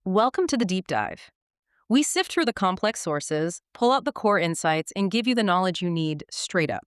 Welcome to the deep dive. We sift through the complex sources, pull out the core insights, and give you the knowledge you need straight up.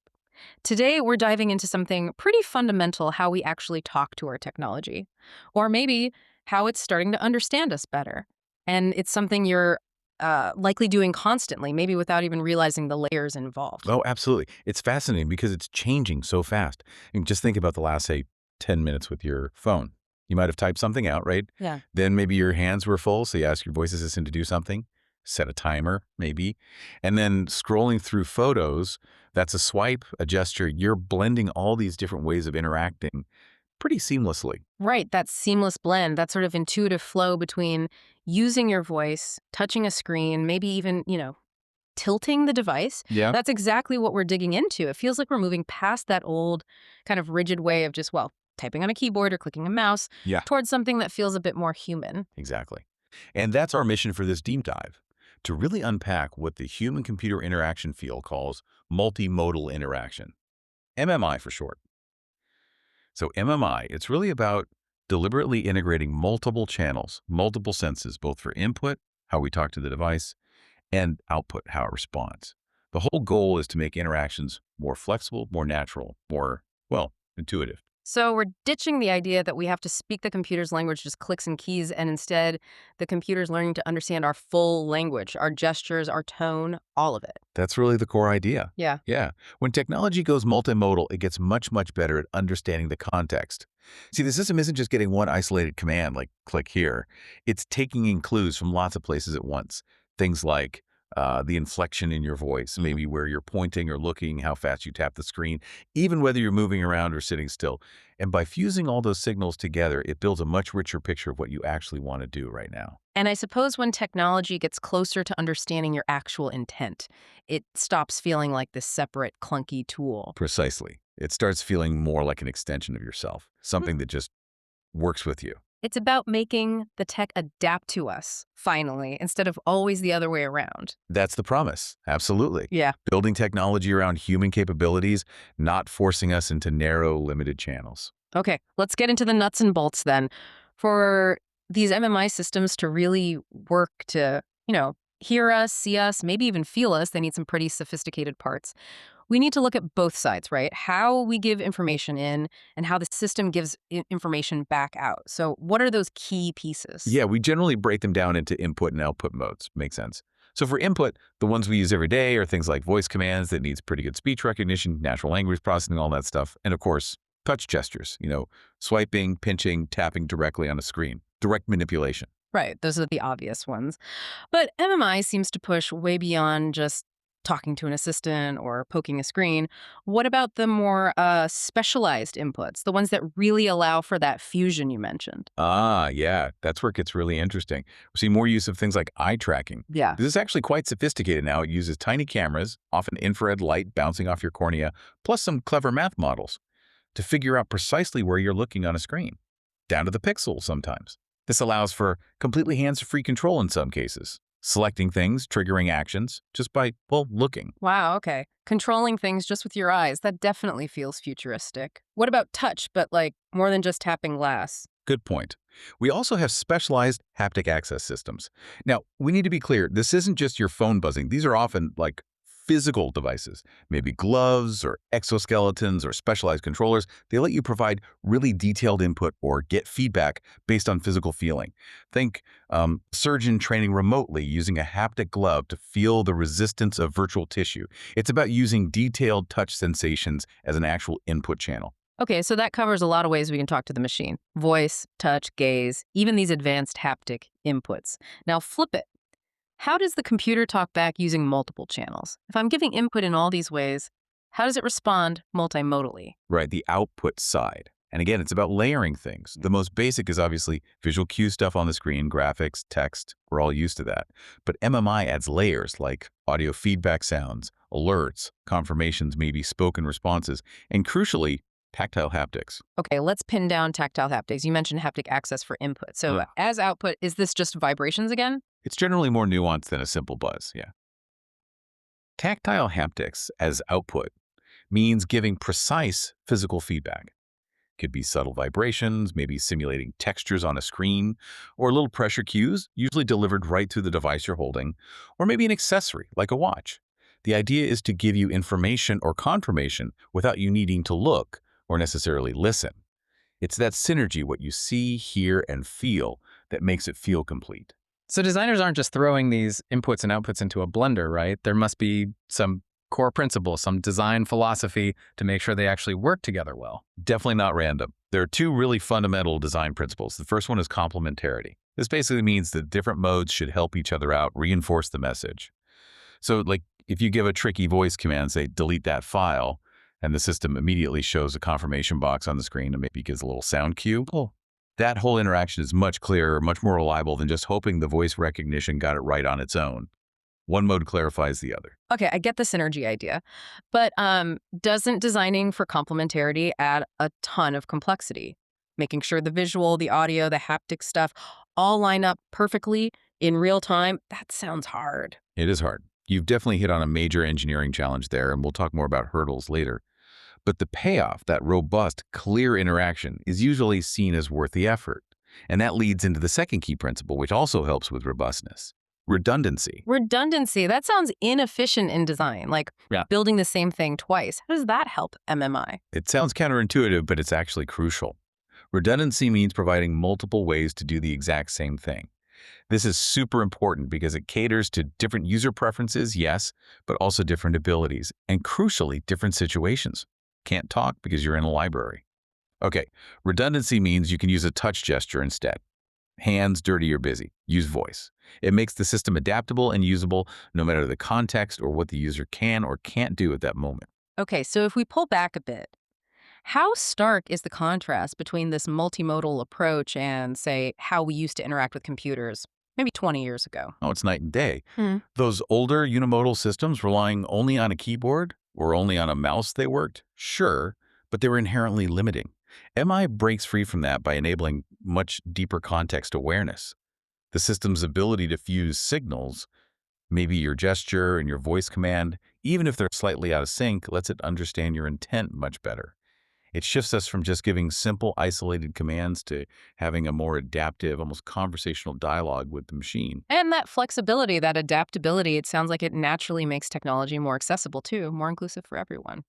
Today, we're diving into something pretty fundamental: how we actually talk to our technology, or maybe how it's starting to understand us better. And it's something you're likely doing constantly, maybe without even realizing the layers involved. Oh, absolutely. It's fascinating because it's changing so fast. And just think about the last, say, 10 minutes with your phone. You might have typed something out, right? Yeah. Then maybe your hands were full, so you ask your voice assistant to do something, set a timer, maybe. And then scrolling through photos, that's a swipe, a gesture. You're blending all these different ways of interacting pretty seamlessly. Right, that seamless blend, that sort of intuitive flow between using your voice, touching a screen, maybe even, tilting the device. Yeah. That's exactly what we're digging into. It feels like we're moving past that old kind of rigid way of just, well, typing on a keyboard or clicking a mouse Yeah, towards something that feels a bit more human. exactly. And that's our mission for this deep dive, to really unpack what the human-computer interaction field calls multimodal interaction, MMI for short. So MMI, it's really about deliberately integrating multiple channels, multiple senses, both for input, how we talk to the device, and output, how it responds. The whole goal is to make interactions more flexible, more natural, more, well, intuitive. So we're ditching the idea that we have to speak the computer's language, just clicks and keys, and instead the computer's learning to understand our full language, our gestures, our tone, all of it. That's really the core idea. Yeah. Yeah. When technology goes multimodal, it gets much, much better at understanding the context. See, the system isn't just getting one isolated command like click here. It's taking in clues from lots of places at once. Things like the inflection in your voice, maybe where you're pointing or looking, how fast you tap the screen, even whether you're moving around or sitting still. And by fusing all those signals together, it builds a much richer picture of what you actually want to do right now. And I suppose when technology gets closer to understanding your actual intent, it stops feeling like this separate, clunky tool. Precisely. It starts feeling more like an extension of yourself, Hmm. something that just works with you. It's about making the tech adapt to us, finally, instead of always the other way around. That's the promise. Absolutely. Yeah. Building technology around human capabilities, not forcing us into narrow, limited channels. Okay, let's get into the nuts and bolts then. For these MMI systems to really work to, hear us, see us, maybe even feel us, they need some pretty sophisticated parts. We need to look at both sides, right? How we give information in and how the system gives information back out. So, what are those key pieces? Yeah, we generally break them down into input and output modes. Makes sense. So for input, the ones we use every day are things like voice commands that needs pretty good speech recognition, natural language processing, all that stuff. And of course, touch gestures, swiping, pinching, tapping directly on a screen, direct manipulation. Right, those are the obvious ones. But MMI seems to push way beyond just talking to an assistant or poking a screen. What about the more specialized inputs, the ones that really allow for that fusion you mentioned? Ah, yeah, that's where it gets really interesting. We see more use of things like eye tracking. Yeah. This is actually quite sophisticated now. It uses tiny cameras, often infrared light bouncing off your cornea, plus some clever math models to figure out precisely where you're looking on a screen, down to the pixel sometimes. This allows for completely hands-free control in some cases, selecting things, triggering actions, just by, well, looking. Wow, okay. Controlling things just with your eyes, that definitely feels futuristic. What about touch, but like more than just tapping glass? Good point. We also have specialized haptic access systems. Now, we need to be clear, this isn't just your phone buzzing. These are often like physical devices, maybe gloves or exoskeletons or specialized controllers. They let you provide really detailed input or get feedback based on physical feeling. Think surgeon training remotely using a haptic glove to feel the resistance of virtual tissue. It's about using detailed touch sensations as an actual input channel. Okay, so that covers a lot of ways we can talk to the machine: voice, touch, gaze, even these advanced haptic inputs. Now, flip it. How does the computer talk back using multiple channels? If I'm giving input in all these ways, how does it respond multimodally? Right, the output side. And again, it's about layering things. The most basic is obviously visual cue stuff on the screen, graphics, text. We're all used to that. But MMI adds layers like audio feedback sounds, alerts, confirmations, maybe spoken responses, and crucially, tactile haptics. Okay, let's pin down tactile haptics. You mentioned haptic access for input. So, as output, is this just vibrations again? It's generally more nuanced than a simple buzz, yeah. Tactile haptics as output means giving precise physical feedback. Could be subtle vibrations, maybe simulating textures on a screen, or little pressure cues, usually delivered right through the device you're holding, or maybe an accessory like a watch. The idea is to give you information or confirmation without you needing to look or necessarily listen. It's that synergy, what you see, hear, and feel, that makes it feel complete. So designers aren't just throwing these inputs and outputs into a blender, right? There must be some core principles, some design philosophy to make sure they actually work together well. Definitely not random. There are two really fundamental design principles. The first one is complementarity. This basically means that different modes should help each other out, reinforce the message. So, like, if you give a tricky voice command, say, delete that file, and the system immediately shows a confirmation box on the screen and maybe gives a little sound cue, that whole interaction is much clearer, much more reliable than just hoping the voice recognition got it right on its own. One mode clarifies the other. Okay, I get the synergy idea. But doesn't designing for complementarity add a ton of complexity? Making sure the visual, the audio, the haptic stuff all line up perfectly in real time, that sounds hard. It is hard. You've definitely hit on a major engineering challenge there, and we'll talk more about hurdles later. But the payoff, that robust, clear interaction, is usually seen as worth the effort. And that leads into the second key principle, which also helps with robustness: redundancy. Redundancy, that sounds inefficient in design, like Yeah. building the same thing twice. How does that help MMI? It sounds counterintuitive, but it's actually crucial. Redundancy means providing multiple ways to do the exact same thing. This is super important because it caters to different user preferences, yes, but also different abilities, and crucially, different situations. Can't talk because you're in a library. Okay, redundancy means you can use a touch gesture instead. Hands dirty or busy, use voice. It makes the system adaptable and usable no matter the context or what the user can or can't do at that moment. Okay, so if we pull back a bit, how stark is the contrast between this multimodal approach and, say, how we used to interact with computers maybe 20 years ago? Oh, it's night and day. Hmm. Those older unimodal systems relying only on a keyboard or only on a mouse, they worked, sure, but they were inherently limiting. MI breaks free from that by enabling much deeper context awareness. The system's ability to fuse signals, maybe your gesture and your voice command, even if they're slightly out of sync, lets it understand your intent much better. It shifts us from just giving simple, isolated commands to having a more adaptive, almost conversational dialogue with the machine. And that flexibility, that adaptability, it sounds like it naturally makes technology more accessible too, more inclusive for everyone.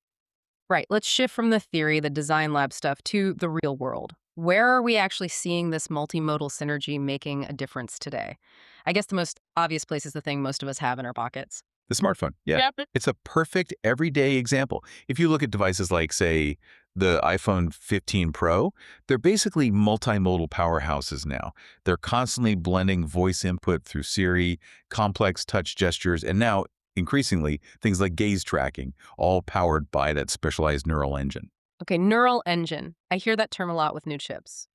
Right, let's shift from the theory, the design lab stuff, to the real world. Where are we actually seeing this multimodal synergy making a difference today? I guess the most obvious place is the thing most of us have in our pockets. The smartphone, yeah. Yep. It's a perfect everyday example. If you look at devices like, say, the iPhone 15 Pro, they're basically multimodal powerhouses now. They're constantly blending voice input through Siri, complex touch gestures, and now, increasingly, things like gaze tracking, all powered by that specialized neural engine. Okay, neural engine. I hear that term a lot with new chips.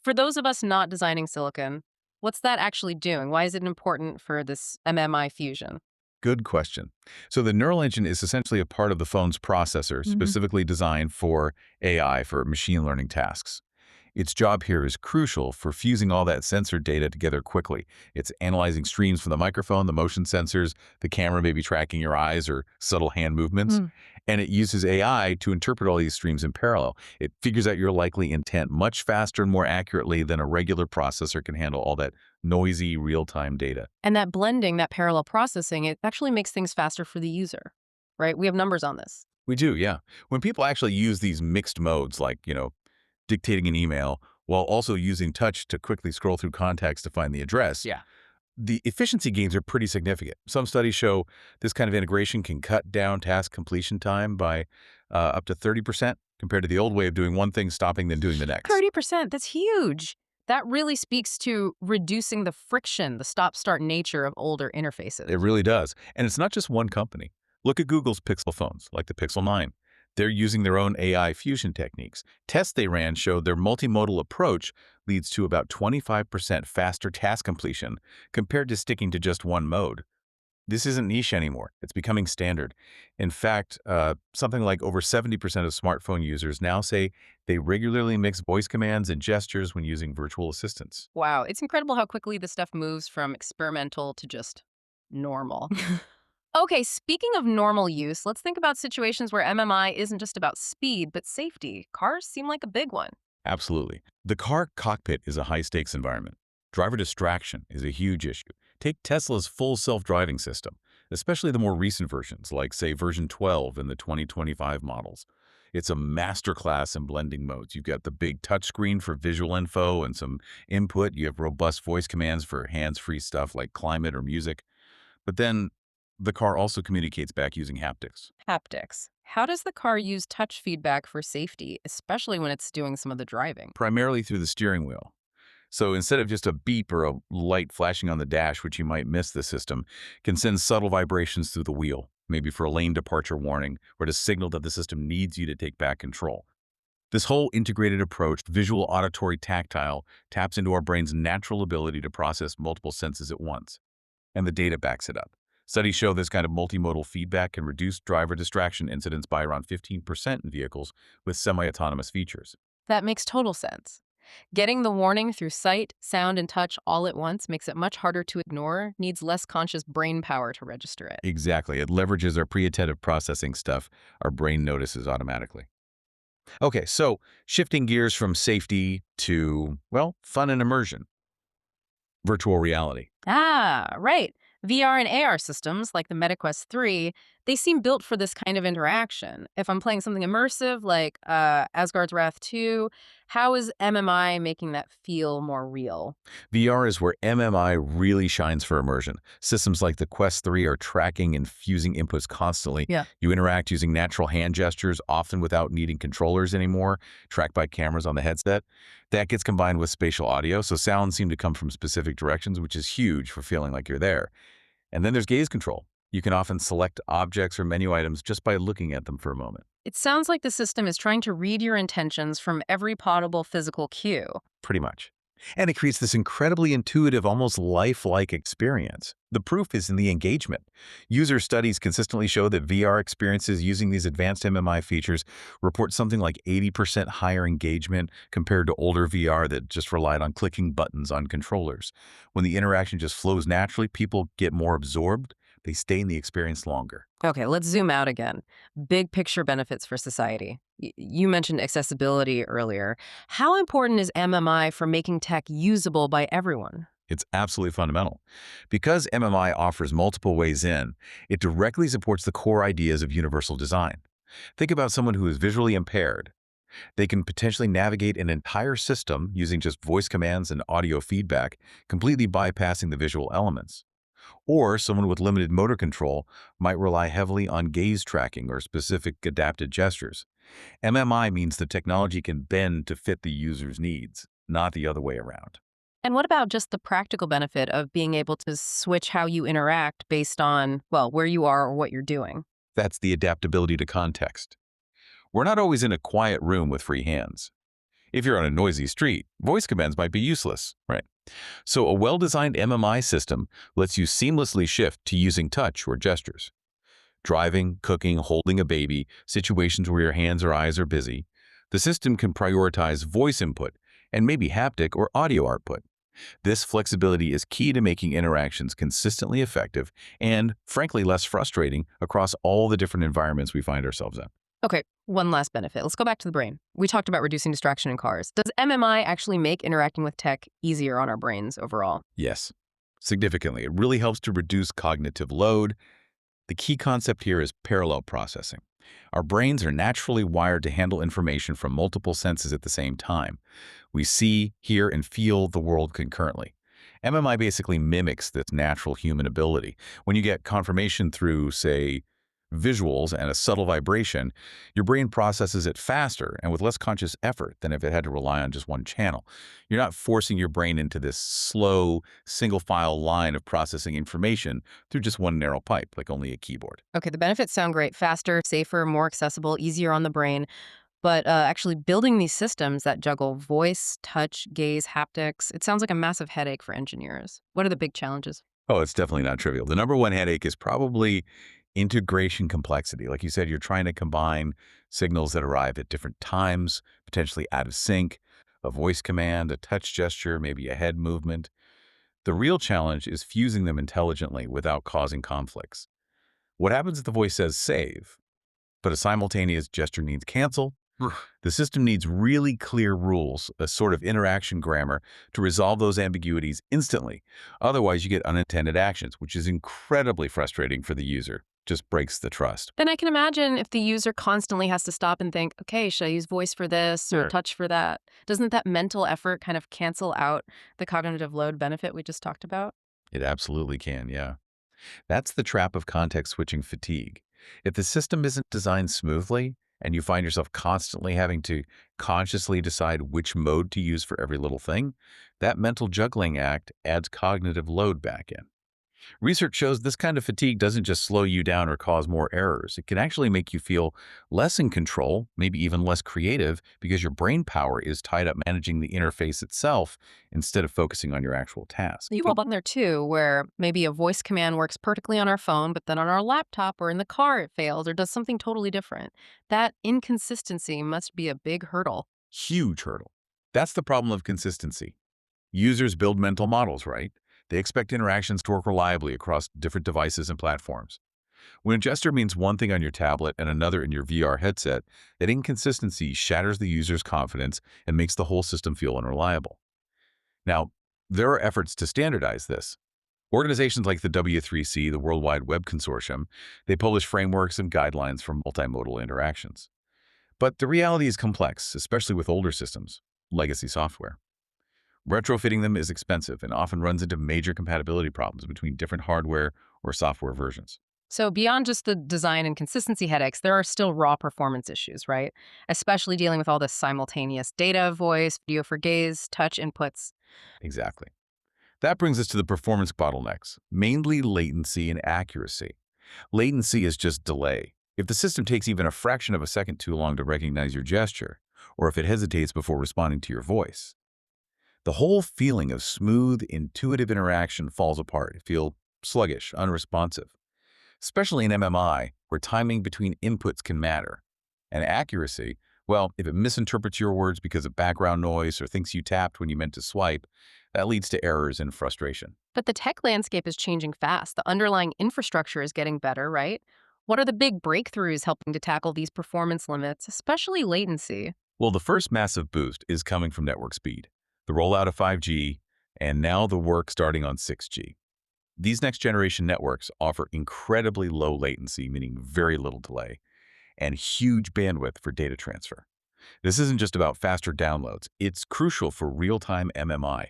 For those of us not designing silicon, what's that actually doing? Why is it important for this MMI fusion? Good question. So the neural engine is essentially a part of the phone's processor, specifically designed for AI, for machine learning tasks. Its job here is crucial for fusing all that sensor data together quickly. It's analyzing streams from the microphone, the motion sensors, the camera may be tracking your eyes or subtle hand movements, and it uses AI to interpret all these streams in parallel. It figures out your likely intent much faster and more accurately than a regular processor can handle all that noisy real-time data. And that blending, that parallel processing, it actually makes things faster for the user, right? We have numbers on this. We do, yeah. When people actually use these mixed modes, like, dictating an email while also using touch to quickly scroll through contacts to find the address, Yeah. the efficiency gains are pretty significant. Some studies show this kind of integration can cut down task completion time by up to 30% compared to the old way of doing one thing, stopping, then doing the next. 30%, that's huge. That really speaks to reducing the friction, the stop-start nature of older interfaces. It really does. And it's not just one company. Look at Google's Pixel phones, like the Pixel 9. They're using their own AI fusion techniques. Tests they ran showed their multimodal approach leads to about 25% faster task completion compared to sticking to just one mode. This isn't niche anymore. It's becoming standard. In fact, something like over 70% of smartphone users now say they regularly mix voice commands and gestures when using virtual assistants. Wow, it's incredible how quickly this stuff moves from experimental to just normal. Okay, speaking of normal use, let's think about situations where MMI isn't just about speed, but safety. Cars seem like a big one. Absolutely. The car cockpit is a high-stakes environment. Driver distraction is a huge issue. Take Tesla's full self-driving system, especially the more recent versions, like, say, version 12 in the 2025 models. It's a masterclass in blending modes. You've got the big touchscreen for visual info and some input. You have robust voice commands for hands-free stuff like climate or music. But then the car also communicates back using haptics, Haptics. How does the car use touch feedback for safety, especially when it's doing some of the driving? primarily through the steering wheel. So instead of just a beep or a light flashing on the dash, which you might miss, the system can send subtle vibrations through the wheel, maybe for a lane departure warning or to signal that the system needs you to take back control. This whole integrated approach, visual, auditory, tactile, taps into our brain's natural ability to process multiple senses at once. And the data backs it up. Studies show this kind of multimodal feedback can reduce driver distraction incidents by around 15% in vehicles with semi-autonomous features. That makes total sense. Getting the warning through sight, sound, and touch all at once makes it much harder to ignore, needs less conscious brain power to register it. Exactly. It leverages our pre-attentive processing stuff our brain notices automatically. Okay, so shifting gears from safety to, well, fun and immersion, virtual reality. Ah, right. VR and AR systems like the MetaQuest 3, they seem built for this kind of interaction. If I'm playing something immersive like Asgard's Wrath 2, how is MMI making that feel more real? VR is where MMI really shines for immersion. Systems like the Quest 3 are tracking and fusing inputs constantly. Yeah. You interact using natural hand gestures, often without needing controllers anymore, tracked by cameras on the headset. That gets combined with spatial audio, so sounds seem to come from specific directions, which is huge for feeling like you're there. And then there's gaze control. You can often select objects or menu items just by looking at them for a moment. It sounds like the system is trying to read your intentions from every possible physical cue. Pretty much. And it creates this incredibly intuitive, almost lifelike experience. The proof is in the engagement. User studies consistently show that VR experiences using these advanced MMI features report something like 80% higher engagement compared to older VR that just relied on clicking buttons on controllers. When the interaction just flows naturally, people get more absorbed. They stay in the experience longer. Okay, let's zoom out again. Big picture benefits for society. You mentioned accessibility earlier. How important is MMI for making tech usable by everyone? It's absolutely fundamental. Because MMI offers multiple ways in, it directly supports the core ideas of universal design. Think about someone who is visually impaired. They can potentially navigate an entire system using just voice commands and audio feedback, completely bypassing the visual elements. Or someone with limited motor control might rely heavily on gaze tracking or specific adapted gestures. MMI means the technology can bend to fit the user's needs, not the other way around. And what about just the practical benefit of being able to switch how you interact based on, well, where you are or what you're doing? That's the adaptability to context. We're not always in a quiet room with free hands. If you're on a noisy street, voice commands might be useless, right? So a well-designed MMI system lets you seamlessly shift to using touch or gestures. Driving, cooking, holding a baby, situations where your hands or eyes are busy, the system can prioritize voice input and maybe haptic or audio output. This flexibility is key to making interactions consistently effective and, frankly, less frustrating across all the different environments we find ourselves in. Okay, one last benefit. Let's go back to the brain. We talked about reducing distraction in cars. Does MMI actually make interacting with tech easier on our brains overall? Yes, significantly. It really helps to reduce cognitive load. The key concept here is parallel processing. Our brains are naturally wired to handle information from multiple senses at the same time. We see, hear, and feel the world concurrently. MMI basically mimics this natural human ability. When you get confirmation through, say, visuals and a subtle vibration, your brain processes it faster and with less conscious effort than if it had to rely on just one channel. You're not forcing your brain into this slow, single-file line of processing information through just one narrow pipe, like only a keyboard. Okay, the benefits sound great. Faster, safer, more accessible, easier on the brain. But actually building these systems that juggle voice, touch, gaze, haptics, it sounds like a massive headache for engineers. What are the big challenges? Oh, it's definitely not trivial. The number one headache is probably integration complexity. Like you said, you're trying to combine signals that arrive at different times, potentially out of sync, a voice command, a touch gesture, maybe a head movement. The real challenge is fusing them intelligently without causing conflicts. What happens if the voice says save, but a simultaneous gesture needs cancel? The system needs really clear rules, a sort of interaction grammar, to resolve those ambiguities instantly. Otherwise, you get unintended actions, which is incredibly frustrating for the user. Just breaks the trust. Then I can imagine if the user constantly has to stop and think, okay, should I use voice for this or Sure. touch for that? Doesn't that mental effort kind of cancel out the cognitive load benefit we just talked about? It absolutely can, yeah. That's the trap of context switching fatigue. If the system isn't designed smoothly and you find yourself constantly having to consciously decide which mode to use for every little thing, that mental juggling act adds cognitive load back in. Research shows this kind of fatigue doesn't just slow you down or cause more errors. It can actually make you feel less in control, maybe even less creative, because your brain power is tied up managing the interface itself instead of focusing on your actual task. You've all been there too, where maybe a voice command works perfectly on our phone, but then on our laptop or in the car it fails or does something totally different. That inconsistency must be a big hurdle. Huge hurdle. That's the problem of consistency. Users build mental models, right? They expect interactions to work reliably across different devices and platforms. When a gesture means one thing on your tablet and another in your VR headset, that inconsistency shatters the user's confidence and makes the whole system feel unreliable. Now, there are efforts to standardize this. Organizations like the W3C, the World Wide Web Consortium, they publish frameworks and guidelines for multimodal interactions. But the reality is complex, especially with older systems, legacy software. Retrofitting them is expensive and often runs into major compatibility problems between different hardware or software versions. So, beyond just the design and consistency headaches, there are still raw performance issues, right? Especially dealing with all this simultaneous data, voice, video for gaze, touch inputs. Exactly. That brings us to the performance bottlenecks, mainly latency and accuracy. Latency is just delay. If the system takes even a fraction of a second too long to recognize your gesture, or if it hesitates before responding to your voice, the whole feeling of smooth, intuitive interaction falls apart. You feel sluggish, unresponsive, especially in MMI, where timing between inputs can matter. And accuracy, well, if it misinterprets your words because of background noise or thinks you tapped when you meant to swipe, that leads to errors and frustration. But the tech landscape is changing fast. The underlying infrastructure is getting better, right? What are the big breakthroughs helping to tackle these performance limits, especially latency? Well, the first massive boost is coming from network speed, the rollout of 5G, and now the work starting on 6G. These next-generation networks offer incredibly low latency, meaning very little delay, and huge bandwidth for data transfer. This isn't just about faster downloads. It's crucial for real-time MMI.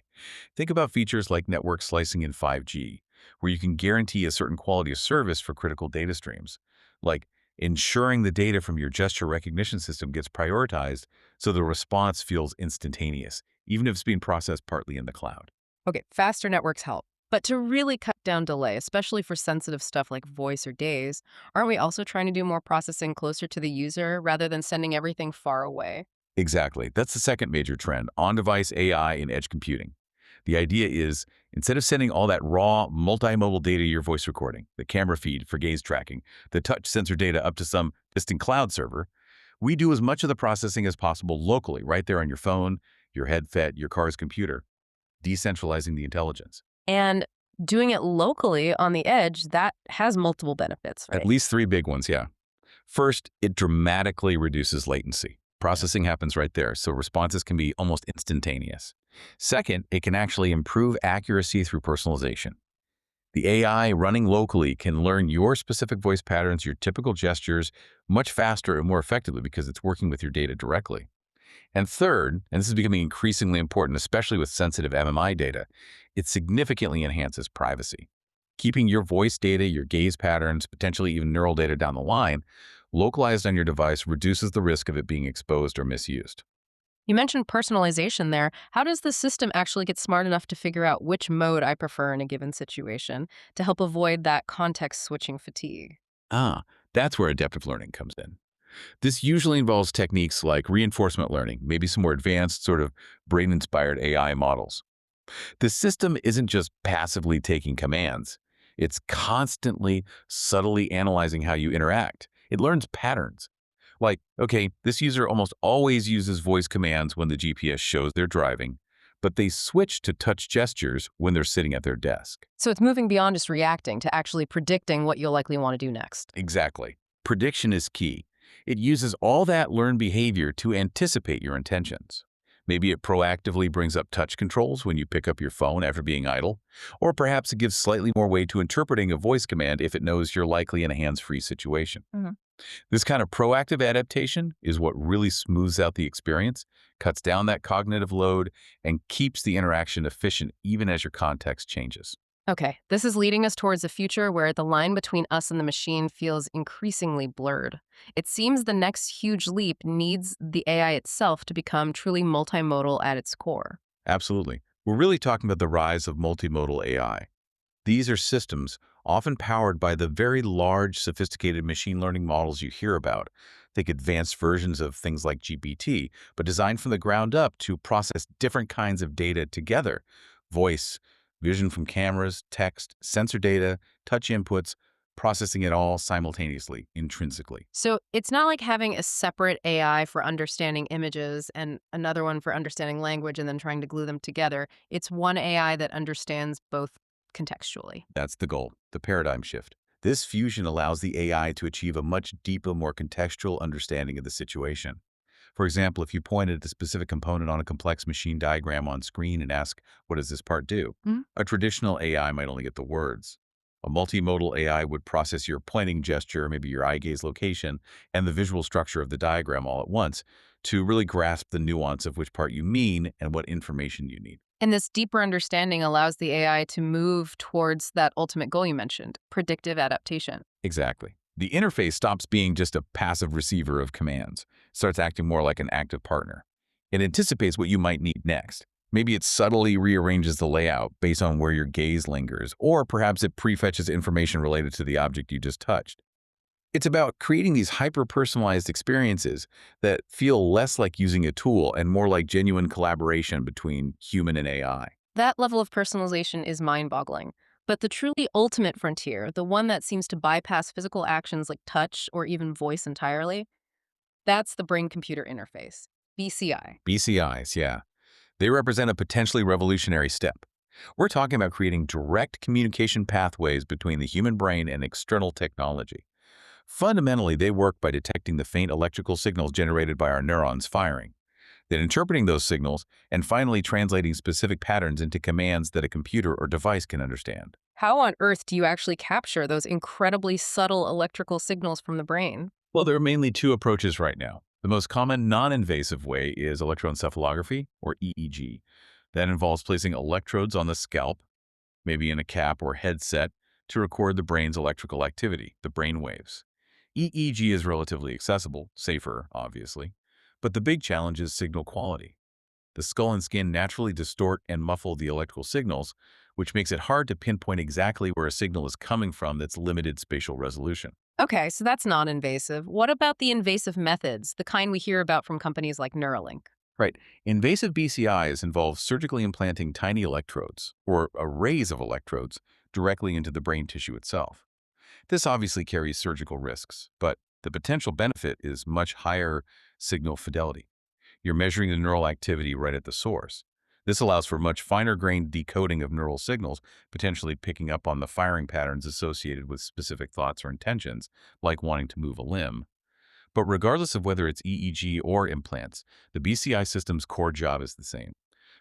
Think about features like network slicing in 5G, where you can guarantee a certain quality of service for critical data streams, like ensuring the data from your gesture recognition system gets prioritized so the response feels instantaneous, even if it's being processed partly in the cloud. Okay, faster networks help. But to really cut down delay, especially for sensitive stuff like voice or days, aren't we also trying to do more processing closer to the user rather than sending everything far away? Exactly. That's the second major trend, on-device AI in edge computing. The idea is, instead of sending all that raw, multimodal data to your voice recording, the camera feed for gaze tracking, the touch sensor data up to some distant cloud server, we do as much of the processing as possible locally, right there on your phone, your headset, your car's computer, decentralizing the intelligence. And doing it locally on the edge, that has multiple benefits, At right? least three big ones, yeah. First, it dramatically reduces latency. Processing happens right there, so responses can be almost instantaneous. Second, it can actually improve accuracy through personalization. The AI running locally can learn your specific voice patterns, your typical gestures, much faster and more effectively because it's working with your data directly. And third, and this is becoming increasingly important, especially with sensitive MMI data, it significantly enhances privacy. Keeping your voice data, your gaze patterns, potentially even neural data down the line, localized on your device reduces the risk of it being exposed or misused. You mentioned personalization there. How does the system actually get smart enough to figure out which mode I prefer in a given situation to help avoid that context switching fatigue? Ah, that's where adaptive learning comes in. This usually involves techniques like reinforcement learning, maybe some more advanced sort of brain-inspired AI models. The system isn't just passively taking commands. It's constantly, subtly analyzing how you interact. It learns patterns. Like, okay, this user almost always uses voice commands when the GPS shows they're driving, but they switch to touch gestures when they're sitting at their desk. So it's moving beyond just reacting to actually predicting what you'll likely want to do next. Exactly. Prediction is key. It uses all that learned behavior to anticipate your intentions. Maybe it proactively brings up touch controls when you pick up your phone after being idle, or perhaps it gives slightly more weight to interpreting a voice command if it knows you're likely in a hands-free situation. Mhm. This kind of proactive adaptation is what really smooths out the experience, cuts down that cognitive load, and keeps the interaction efficient even as your context changes. Okay, this is leading us towards a future where the line between us and the machine feels increasingly blurred. It seems the next huge leap needs the AI itself to become truly multimodal at its core. Absolutely. We're really talking about the rise of multimodal AI. These are systems often powered by the very large, sophisticated machine learning models you hear about. Think advanced versions of things like GPT, but designed from the ground up to process different kinds of data together. Voice, vision from cameras, text, sensor data, touch inputs, processing it all simultaneously, intrinsically. So it's not like having a separate AI for understanding images and another one for understanding language and then trying to glue them together. It's one AI that understands both contextually. That's the goal, the paradigm shift. This fusion allows the AI to achieve a much deeper, more contextual understanding of the situation. For example, if you pointed at a specific component on a complex machine diagram on screen and ask, what does this part do? Mhm. A traditional AI might only get the words. A multimodal AI would process your pointing gesture, maybe your eye gaze location, and the visual structure of the diagram all at once to really grasp the nuance of which part you mean and what information you need. And this deeper understanding allows the AI to move towards that ultimate goal you mentioned, predictive adaptation. Exactly. The interface stops being just a passive receiver of commands, starts acting more like an active partner. It anticipates what you might need next. Maybe it subtly rearranges the layout based on where your gaze lingers, or perhaps it prefetches information related to the object you just touched. It's about creating these hyper-personalized experiences that feel less like using a tool and more like genuine collaboration between human and AI. That level of personalization is mind boggling. But the truly ultimate frontier, the one that seems to bypass physical actions like touch or even voice entirely, that's the brain computer interface, BCI. BCIs, yeah. They represent a potentially revolutionary step. We're talking about creating direct communication pathways between the human brain and external technology. Fundamentally, they work by detecting the faint electrical signals generated by our neurons firing, then interpreting those signals, and finally translating specific patterns into commands that a computer or device can understand. How on earth do you actually capture those incredibly subtle electrical signals from the brain? Well, there are mainly two approaches right now. The most common non-invasive way is electroencephalography, or EEG. That involves placing electrodes on the scalp, maybe in a cap or headset, to record the brain's electrical activity, the brain waves. EEG is relatively accessible, safer, obviously, but the big challenge is signal quality. The skull and skin naturally distort and muffle the electrical signals, which makes it hard to pinpoint exactly where a signal is coming from that's limited spatial resolution. Okay, so that's non invasive. What about the invasive methods, the kind we hear about from companies like Neuralink? Right. Invasive BCIs involve surgically implanting tiny electrodes, or arrays of electrodes, directly into the brain tissue itself. This obviously carries surgical risks, but the potential benefit is much higher signal fidelity. You're measuring the neural activity right at the source. This allows for much finer-grained decoding of neural signals, potentially picking up on the firing patterns associated with specific thoughts or intentions, like wanting to move a limb. But regardless of whether it's EEG or implants, the BCI system's core job is the same.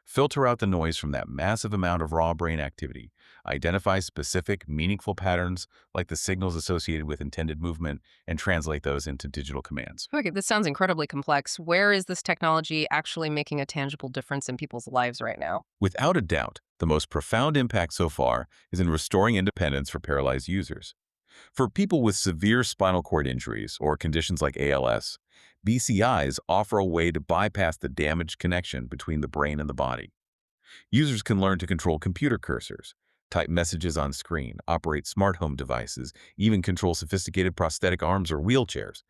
Filter out the noise from that massive amount of raw brain activity, identify specific, meaningful patterns like the signals associated with intended movement, and translate those into digital commands. Okay, this sounds incredibly complex. Where is this technology actually making a tangible difference in people's lives right now? Without a doubt, the most profound impact so far is in restoring independence for paralyzed users. For people with severe spinal cord injuries or conditions like ALS, BCIs offer a way to bypass the damaged connection between the brain and the body. Users can learn to control computer cursors, type messages on screen, operate smart home devices, even control sophisticated prosthetic arms or wheelchairs,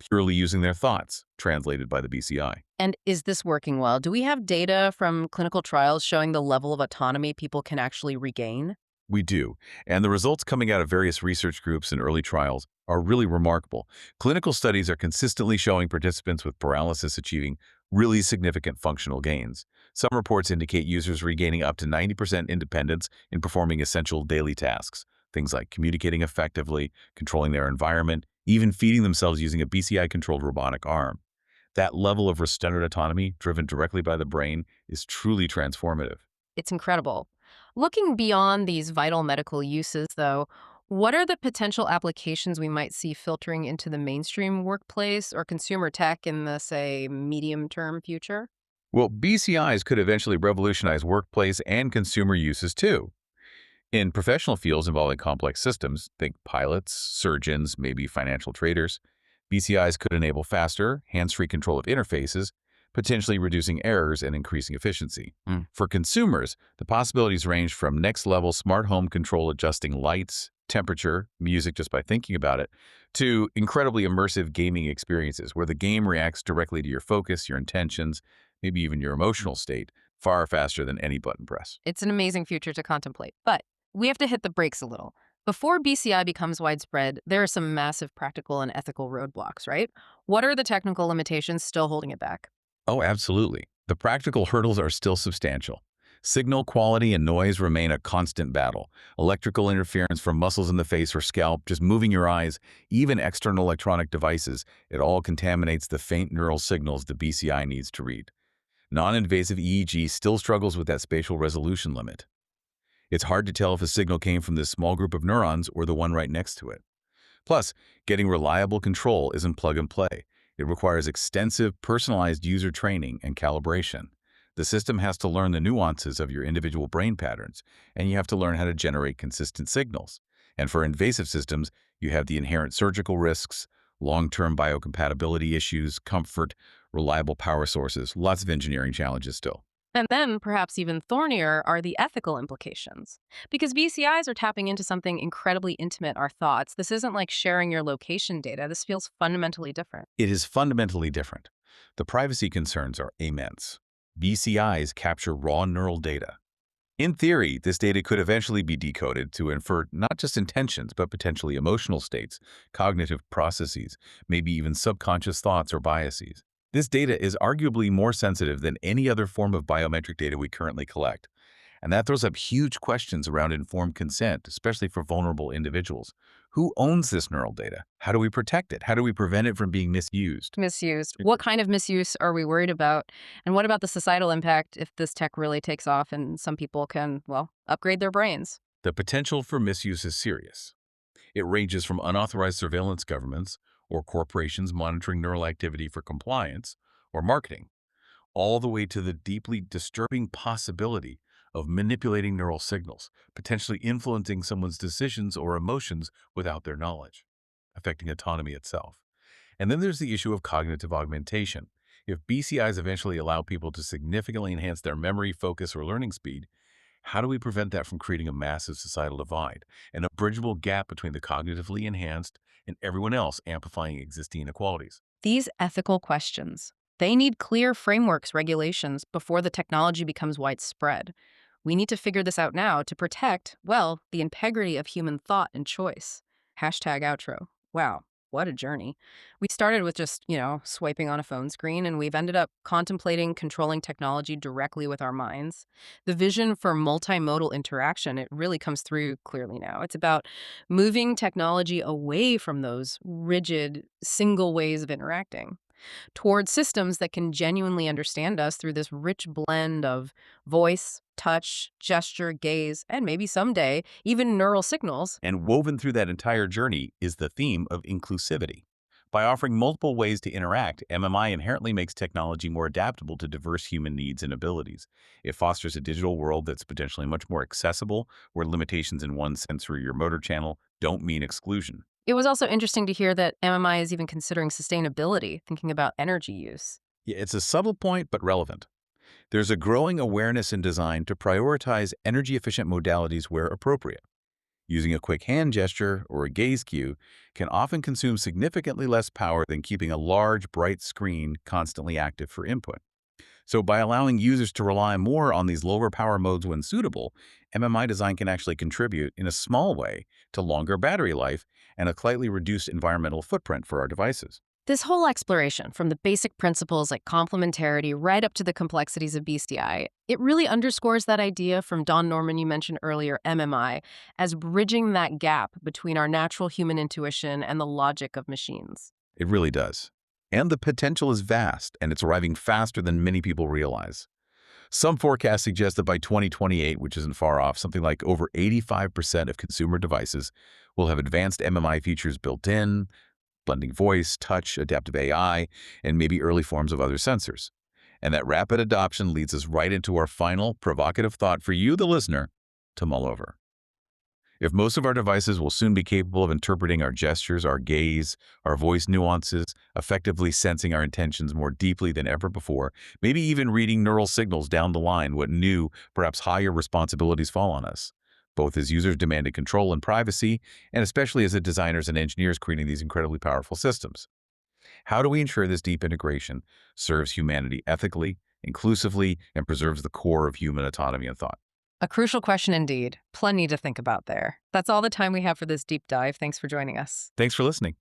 purely using their thoughts, translated by the BCI. And is this working well? Do we have data from clinical trials showing the level of autonomy people can actually regain? We do, and the results coming out of various research groups and early trials are really remarkable. Clinical studies are consistently showing participants with paralysis achieving really significant functional gains. Some reports indicate users regaining up to 90% independence in performing essential daily tasks, things like communicating effectively, controlling their environment, even feeding themselves using a BCI-controlled robotic arm. That level of restored autonomy, driven directly by the brain, is truly transformative. It's incredible. Looking beyond these vital medical uses, though, what are the potential applications we might see filtering into the mainstream workplace or consumer tech in the, say, medium-term future? Well, BCIs could eventually revolutionize workplace and consumer uses too. In professional fields involving complex systems, think pilots, surgeons, maybe financial traders, BCIs could enable faster, hands-free control of interfaces, potentially reducing errors and increasing efficiency. Mm. For consumers, the possibilities range from next-level smart home control adjusting lights, temperature, music just by thinking about it, to incredibly immersive gaming experiences where the game reacts directly to your focus, your intentions, maybe even your emotional state, far faster than any button press. It's an amazing future to contemplate, but we have to hit the brakes a little. Before BCI becomes widespread, there are some massive practical and ethical roadblocks, right? What are the technical limitations still holding it back? Oh, absolutely. The practical hurdles are still substantial. Signal quality and noise remain a constant battle. Electrical interference from muscles in the face or scalp, just moving your eyes, even external electronic devices, it all contaminates the faint neural signals the BCI needs to read. Non-invasive EEG still struggles with that spatial resolution limit. It's hard to tell if a signal came from this small group of neurons or the one right next to it. Plus, getting reliable control isn't plug and play. It requires extensive, personalized user training and calibration. The system has to learn the nuances of your individual brain patterns, and you have to learn how to generate consistent signals. And for invasive systems, you have the inherent surgical risks, long-term biocompatibility issues, comfort, reliable power sources, lots of engineering challenges still. And then, perhaps even thornier, are the ethical implications. Because BCIs are tapping into something incredibly intimate, our thoughts. This isn't like sharing your location data. This feels fundamentally different. It is fundamentally different. The privacy concerns are immense. BCIs capture raw neural data. In theory, this data could eventually be decoded to infer not just intentions, but potentially emotional states, cognitive processes, maybe even subconscious thoughts or biases. This data is arguably more sensitive than any other form of biometric data we currently collect. And that throws up huge questions around informed consent, especially for vulnerable individuals. Who owns this neural data? How do we protect it? How do we prevent it from being misused? Misused. What kind of misuse are we worried about? And what about the societal impact if this tech really takes off and some people can, well, upgrade their brains? The potential for misuse is serious. It ranges from unauthorized surveillance governments or corporations monitoring neural activity for compliance or marketing, all the way to the deeply disturbing possibility of manipulating neural signals, potentially influencing someone's decisions or emotions without their knowledge, affecting autonomy itself. And then there's the issue of cognitive augmentation. If BCIs eventually allow people to significantly enhance their memory, focus, or learning speed, how do we prevent that from creating a massive societal divide, an unbridgeable gap between the cognitively enhanced and everyone else amplifying existing inequalities? These ethical questions, they need clear frameworks, regulations before the technology becomes widespread. We need to figure this out now to protect, well, the integrity of human thought and choice. Hashtag outro. Wow, what a journey. We started with just, swiping on a phone screen, and we've ended up contemplating controlling technology directly with our minds. The vision for multimodal interaction, it really comes through clearly now. It's about moving technology away from those rigid, single ways of interacting towards systems that can genuinely understand us through this rich blend of voice, touch, gesture, gaze, and maybe someday even neural signals. And woven through that entire journey is the theme of inclusivity. By offering multiple ways to interact, MMI inherently makes technology more adaptable to diverse human needs and abilities. It fosters a digital world that's potentially much more accessible, where limitations in one sensory or motor channel don't mean exclusion. It was also interesting to hear that MMI is even considering sustainability, thinking about energy use. Yeah, it's a subtle point, but relevant. There's a growing awareness in design to prioritize energy-efficient modalities where appropriate. Using a quick hand gesture or a gaze cue can often consume significantly less power than keeping a large, bright screen constantly active for input. So by allowing users to rely more on these lower power modes when suitable, MMI design can actually contribute in a small way to longer battery life and a slightly reduced environmental footprint for our devices. This whole exploration, from the basic principles like complementarity right up to the complexities of bestiae, it really underscores that idea from Don Norman you mentioned earlier, MMI, as bridging that gap between our natural human intuition and the logic of machines. It really does. And the potential is vast, and it's arriving faster than many people realize. Some forecasts suggest that by 2028, which isn't far off, something like over 85% of consumer devices will have advanced MMI features built in, blending voice, touch, adaptive AI, and maybe early forms of other sensors. And that rapid adoption leads us right into our final provocative thought for you, the listener, to mull over. If most of our devices will soon be capable of interpreting our gestures, our gaze, our voice nuances, effectively sensing our intentions more deeply than ever before, maybe even reading neural signals down the line, what new, perhaps higher responsibilities fall on us, both as users demanding control and privacy, and especially as the designers and engineers creating these incredibly powerful systems. How do we ensure this deep integration serves humanity ethically, inclusively, and preserves the core of human autonomy and thought? A crucial question indeed. Plenty to think about there. That's all the time we have for this deep dive. Thanks for joining us. Thanks for listening.